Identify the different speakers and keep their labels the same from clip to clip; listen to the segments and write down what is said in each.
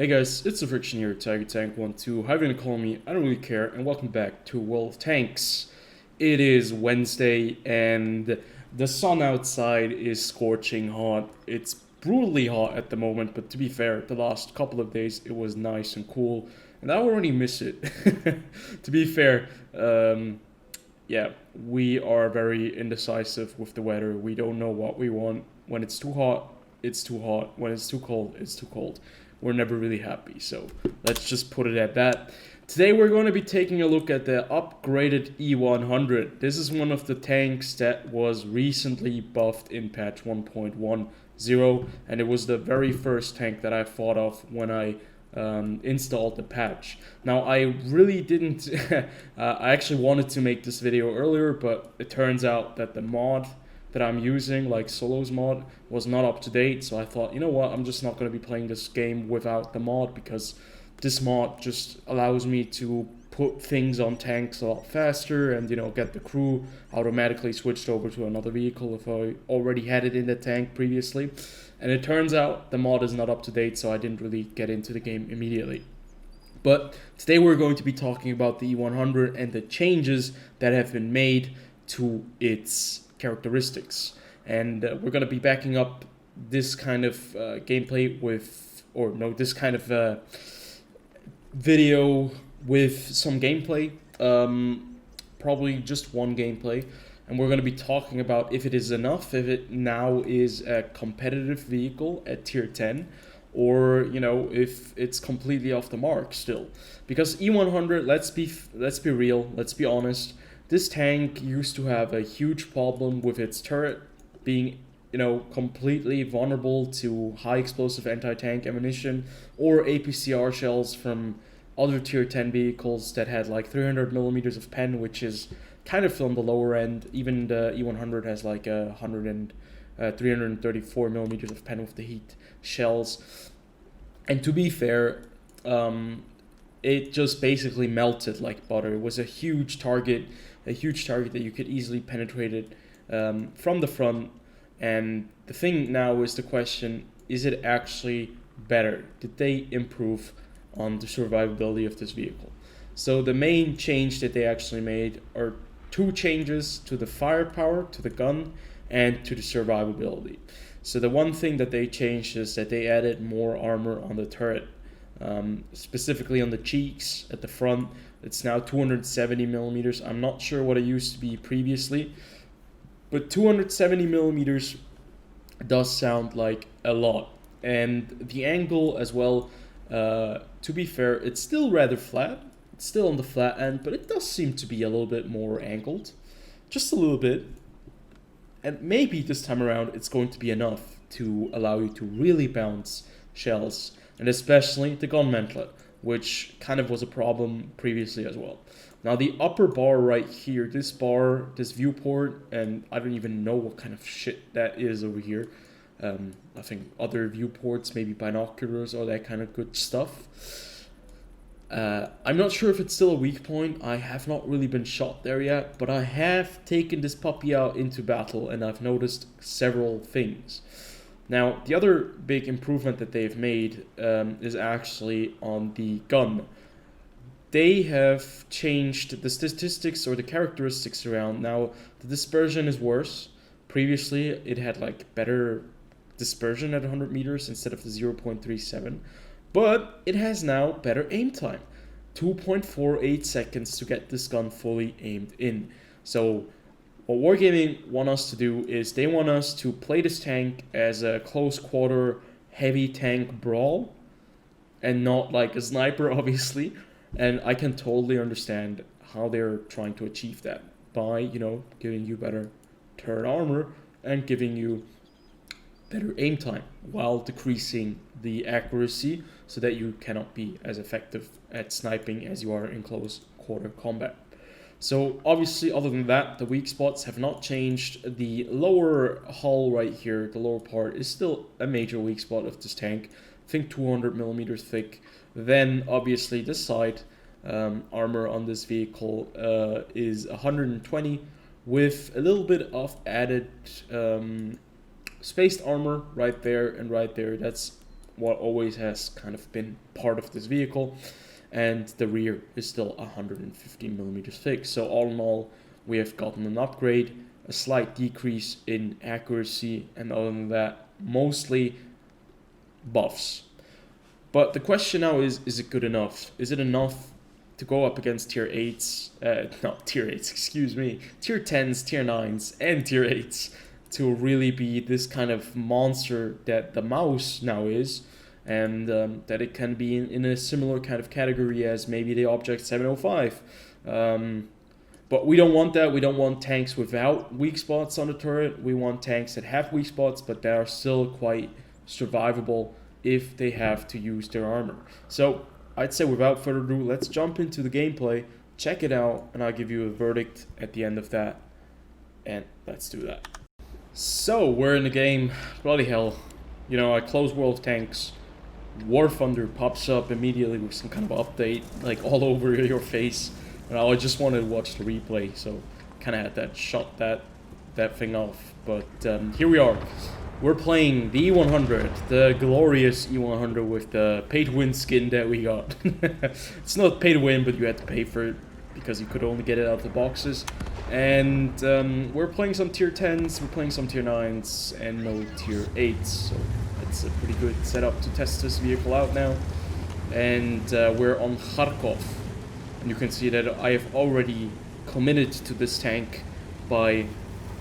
Speaker 1: Hey guys, it's TheFrXion here, Tiger Tank 12. How are you gonna call me? I don't really care, and welcome back to World of Tanks. It is Wednesday, and the sun outside is scorching hot. It's brutally hot at the moment, but to be fair, the last couple of days it was nice and cool, and I already miss it. To be fair, yeah, we are very indecisive with the weather. We don't know what we want. When it's too hot, it's too hot. When it's too cold, it's too cold. We're never really happy. So let's just put it at that. Today we're going to be taking a look at the upgraded E100. This is one of the tanks that was recently buffed in patch 1.10, and it was the very first tank that I thought of when I installed the patch. Now I really didn't I actually wanted to make this video earlier, but it turns out that the mod that I'm using, like Solo's mod, was not up to date. So I thought, you know what, I'm just not going to be playing this game without the mod, because this mod just allows me to put things on tanks a lot faster and, you know, get the crew automatically switched over to another vehicle if I already had it in the tank previously. And it turns out the mod is not up to date, so I didn't really get into the game immediately. But today we're going to be talking about the E100 and the changes that have been made to its characteristics. And we're going to be backing up this kind of gameplay with, or no, this kind of video with some gameplay. Probably just one gameplay. And we're going to be talking about if it is enough, if it now is a competitive vehicle at tier 10, or, you know, if it's completely off the mark still. Because E100, let's be real, let's be honest, this tank used to have a huge problem with its turret being, you know, completely vulnerable to high explosive anti-tank ammunition or APCR shells from other tier 10 vehicles that had like 300 millimeters of pen, which is kind of on the lower end. Even the E100 has like 334 millimeters of pen with the heat shells. And to be fair, it just basically melted like butter. It was a huge target that you could easily penetrate it from the front. And the thing now is the question, is it actually better? Did they improve on the survivability of this vehicle? So the main change that they actually made are two changes to the firepower, to the gun, and to the survivability. So the one thing that they changed is that they added more armor on the turret, specifically on the cheeks at the front. It's now 270 millimeters. I'm not sure what it used to be previously, but 270 millimeters does sound like a lot. And the angle as well, to be fair, it's still rather flat. It's still on the flat end, but it does seem to be a little bit more angled. Just a little bit. And maybe this time around it's going to be enough to allow you to really bounce shells, and especially the gun mantlet, which kind of was a problem previously as well. Now the upper bar right here, this bar, this viewport, and I don't even know what kind of shit that is over here. I think other viewports, maybe binoculars or that kind of good stuff. I'm not sure if it's still a weak point. I have not really been shot there yet, but I have taken this puppy out into battle and I've noticed several things. Now, the other big improvement that they've made is actually on the gun. They have changed the statistics or the characteristics around. Now, the dispersion is worse. Previously, it had like better dispersion at 100 meters instead of the 0.37. But it has now better aim time. 2.48 seconds to get this gun fully aimed in. So what Wargaming want us to do is they want us to play this tank as a close quarter heavy tank brawl and not like a sniper, obviously. And I can totally understand how they're trying to achieve that by, you know, giving you better turret armor and giving you better aim time while decreasing the accuracy so that you cannot be as effective at sniping as you are in close quarter combat. So obviously, other than that, the weak spots have not changed. The lower hull right here, the lower part, is still a major weak spot of this tank. I think 200 millimeters thick. Then obviously this side armor on this vehicle is 120 with a little bit of added spaced armor right there and right there. That's what always has kind of been part of this vehicle. And the rear is still 115 millimeters thick. So all in all, we have gotten an upgrade, a slight decrease in accuracy, and other than that, mostly buffs. But the question now is it good enough? Is it enough to go up against tier 8s, not tier 8s, excuse me, tier 10s, tier 9s, and tier 8s to really be this kind of monster that the mouse now is, and that it can be in a similar kind of category as maybe the Object 705. But we don't want that. We don't want tanks without weak spots on the turret. We want tanks that have weak spots, but that are still quite survivable if they have to use their armor. So I'd say without further ado, let's jump into the gameplay, check it out, and I'll give you a verdict at the end of that. And let's do that. So we're in the game. Bloody hell. You know, I close World of Tanks. War Thunder pops up immediately with some kind of update, like all over your face. And I just wanted to watch the replay, so kind of had that shut that thing off. But here we are. We're playing the E100, the glorious E100 with the pay-to-win skin that we got. It's not pay-to-win, but you had to pay for it because you could only get it out of the boxes. And we're playing some tier 10s, we're playing some tier 9s, and no tier 8s. So it's a pretty good setup to test this vehicle out now. And we're on Kharkov. And you can see that I have already committed to this tank by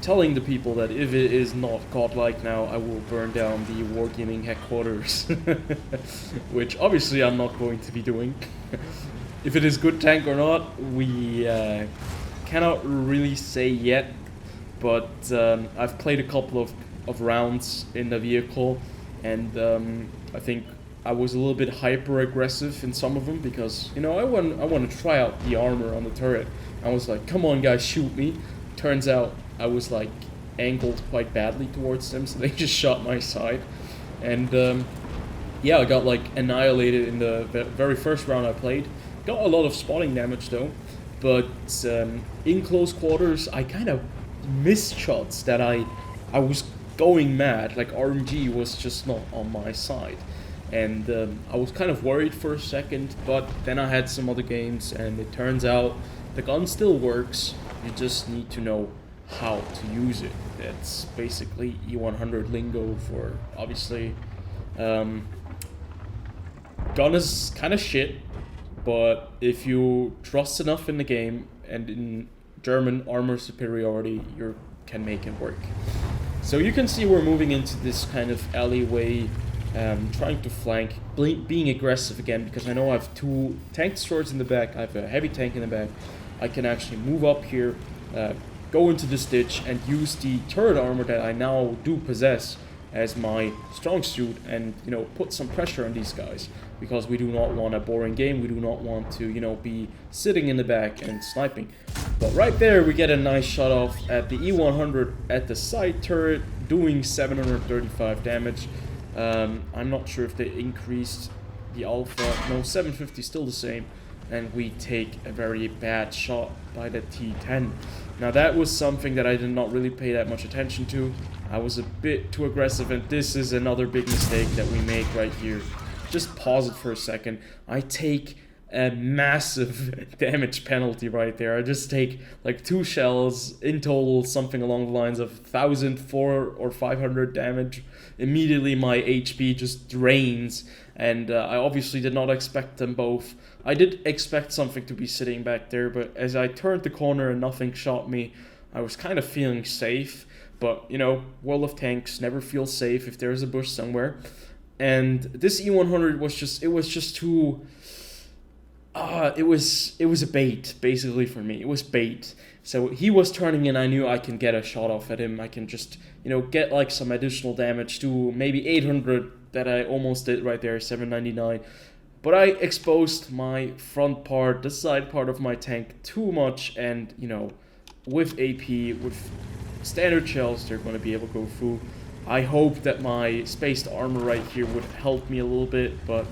Speaker 1: telling the people that if it is not godlike now, I will burn down the Wargaming headquarters. Which obviously I'm not going to be doing. If it is good tank or not, we cannot really say yet. But I've played a couple of rounds in the vehicle, and I think I was a little bit hyper aggressive in some of them because, you know, I want to try out the armor on the turret. I was like, come on guys, shoot me. Turns out I was like angled quite badly towards them, so they just shot my side. And yeah, I got like annihilated in the very first round I played. Got a lot of spotting damage though, but in close quarters I kind of missed shots that I was going mad. Like RNG was just not on my side. And I was kind of worried for a second, but then I had some other games, and it turns out the gun still works. You just need to know how to use it. That's basically E100 lingo for, obviously, gun is kind of shit, but if you trust enough in the game and in German armor superiority, you can make it work. So you can see we're moving into this kind of alleyway, trying to flank, being aggressive again, because I know I have two tank destroyers in the back, I have a heavy tank in the back. I can actually move up here, go into this ditch, and use the turret armor that I now do possess as my strong suit, and, you know, put some pressure on these guys, because we do not want a boring game. We do not want to, you know, be sitting in the back and sniping. But right there we get a nice shot off at the E100 at the side turret, doing 735 damage. I'm not sure if they increased the alpha. No, 750 still the same. And we take a very bad shot by the T10. Now that was something that I did not really pay that much attention to. I was a bit too aggressive, and this is another big mistake that we make right here. Just pause it for a second. I take a massive damage penalty right there. I just take like 2 shells in total, something along the lines of 1,004 or 500 damage. Immediately my HP just drains, and I obviously did not expect them both. I did expect something to be sitting back there, but as I turned the corner and nothing shot me, I was kind of feeling safe. But, you know, World of Tanks never feels safe if there's a bush somewhere. And this E100 was just too... it was a bait, basically, for me. It was bait. So he was turning in, I knew I can get a shot off at him. I can just, you know, get like some additional damage to maybe 800 that I almost did right there, 799. But I exposed my front part, the side part of my tank too much, and, you know, with AP, with standard shells, they're going to be able to go through. I hope that my spaced armor right here would help me a little bit, but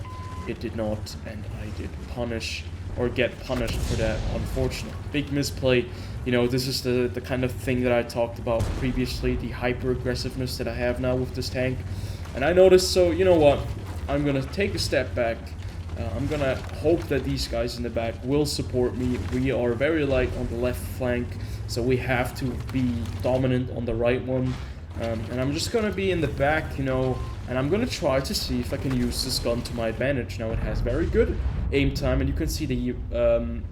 Speaker 1: it did not, and I did punish, or get punished for that, unfortunately. Big misplay. You know, this is the kind of thing that I talked about previously, the hyper-aggressiveness that I have now with this tank. And I noticed, so, you know what, I'm gonna take a step back. I'm gonna hope that these guys in the back will support me. We are very light on the left flank, so we have to be dominant on the right one. And I'm just gonna be in the back, you know, and I'm gonna try to see if I can use this gun to my advantage. Now it has very good aim time, and you can see the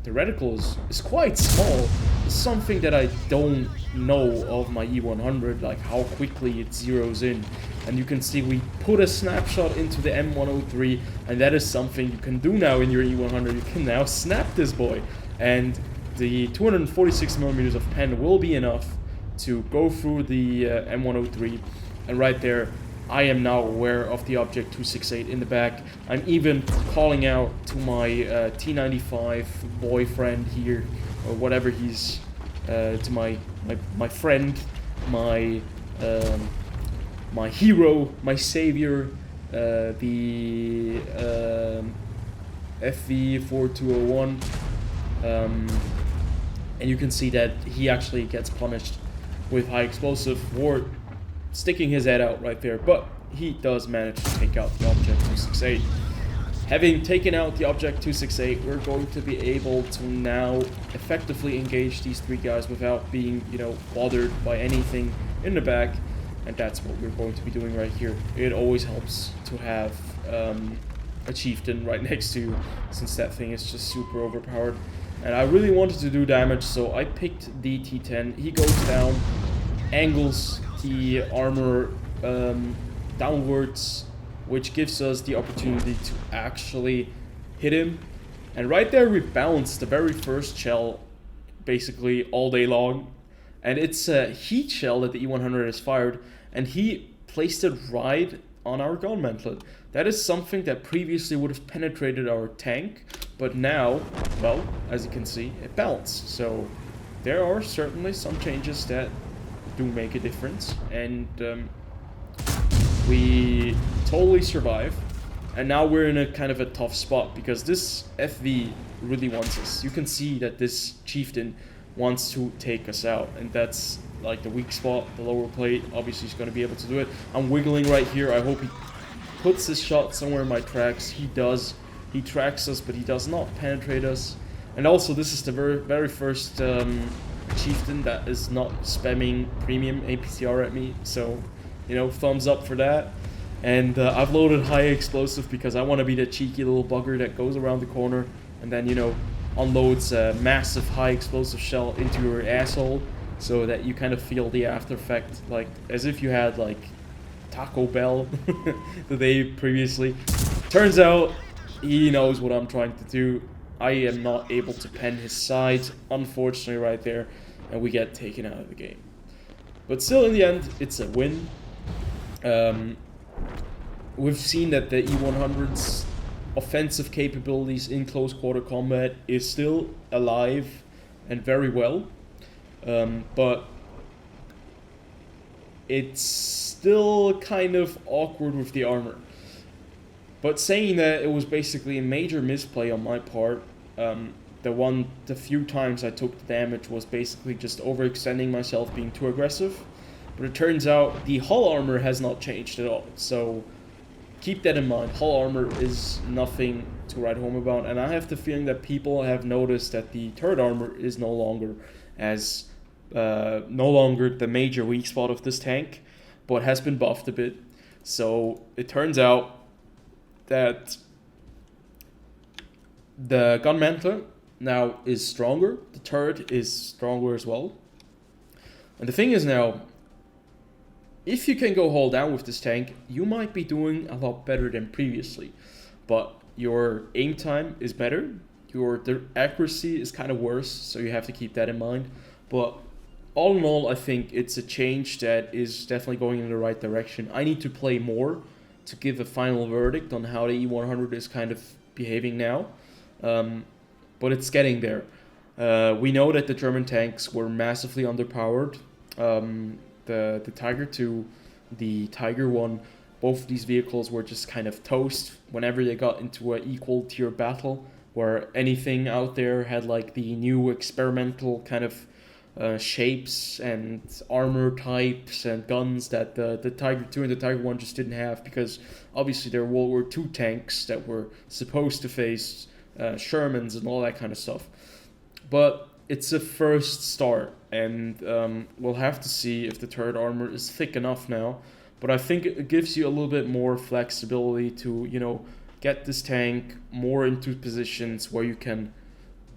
Speaker 1: reticle is quite small. It's something that I don't know of my E100, like how quickly it zeroes in. And you can see we put a snapshot into the M103, and that is something you can do now in your E100. You can now snap this boy, and the 246 millimeters of pen will be enough to go through the M103, and right there I am now aware of the object 268 in the back. I'm even calling out to my T95 boyfriend here, or whatever he's, to my friend, my hero, my savior, the FV4201, and you can see that he actually gets punished with high explosive for sticking his head out right there, but he does manage to take out the object 268. Having taken out the object 268, we're going to be able to now effectively engage these three guys without being, you know, bothered by anything in the back, and that's what we're going to be doing right here. It always helps to have a chieftain right next to you, since that thing is just super overpowered. And I really wanted to do damage, so I picked the T10. He goes down, angles the armor downwards, which gives us the opportunity to actually hit him. And right there we bounced the very first shell basically all day long. And it's a heat shell that the E100 has fired, and he placed it right on our gun mantlet. That is something that previously would have penetrated our tank, but now, well, as you can see, it bounced. So there are certainly some changes that do make a difference, and we totally survive. And now we're in a kind of a tough spot, because this FV really wants us. You can see that this chieftain wants to take us out, and that's like the weak spot, the lower plate. Obviously he's going to be able to do it. I'm wiggling right here. I hope he puts his shot somewhere in my tracks. He does. He tracks us, but he does not penetrate us. And also, this is the very first chieftain that is not spamming premium APCR at me, so, you know, thumbs up for that. And I've loaded high explosive because I want to be the cheeky little bugger that goes around the corner and then, you know, unloads a massive high explosive shell into your asshole, so that you kind of feel the after effect, like as if you had like Taco Bell the day previously. Turns out he knows what I'm trying to do. I am not able to pen his sides, unfortunately, right there, and we get taken out of the game. But still, in the end, it's a win. We've seen that the E100's offensive capabilities in close quarter combat is still alive and very well, but it's still kind of awkward with the armor. But saying that, it was basically a major misplay on my part. The few times I took the damage was basically just overextending myself, being too aggressive. But it turns out the hull armor has not changed at all, so keep that in mind. Hull armor is nothing to write home about, and I have the feeling that people have noticed that the turret armor is no longer the major weak spot of this tank, but has been buffed a bit. So it turns out that the gun mantler now is stronger, the turret is stronger as well. And the thing is now, if you can go hull down with this tank, you might be doing a lot better than previously. But your aim time is better, your accuracy is kind of worse, so you have to keep that in mind. But all in all, I think it's a change that is definitely going in the right direction. I need to play more to give a final verdict on how the E100 is kind of behaving now. But it's getting there. We know that the German tanks were massively underpowered. The Tiger 2, the Tiger 1, both of these vehicles were just kind of toast whenever they got into an equal tier battle, where anything out there had like the new experimental kind of shapes and armor types and guns that the Tiger 2 and the Tiger 1 just didn't have, because obviously they're World War II tanks that were supposed to face Shermans and all that kind of stuff. But it's a first start, and we'll have to see if the turret armor is thick enough now. But I think it gives you a little bit more flexibility to, get this tank more into positions where you can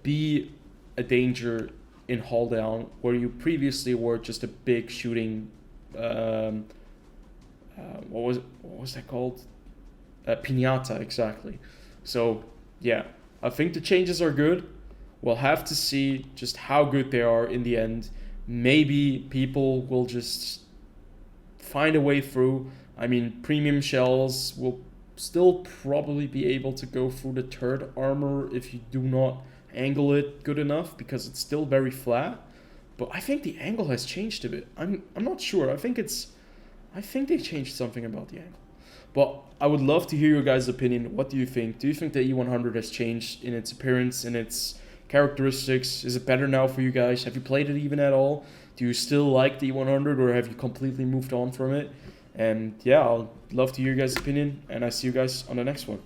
Speaker 1: be a danger in hull down, where you previously were just a big shooting. What was that called? Pinata, exactly. So yeah, I think the changes are good. We'll have to see just how good they are in the end. Maybe people will just find a way through. I mean, premium shells will still probably be able to go through the turret armor if you do not angle it good enough, because it's still very flat. But I think the angle has changed a bit. I'm not sure. I think they changed something about the angle. But I would love to hear your guys' opinion. What do you think? Do you think the E100 has changed in its appearance, in its characteristics? Is it better now for you guys? Have you played it even at all? Do you still like the E100, or have you completely moved on from it? And yeah, I'll love to hear your guys' opinion, and I see you guys on the next one.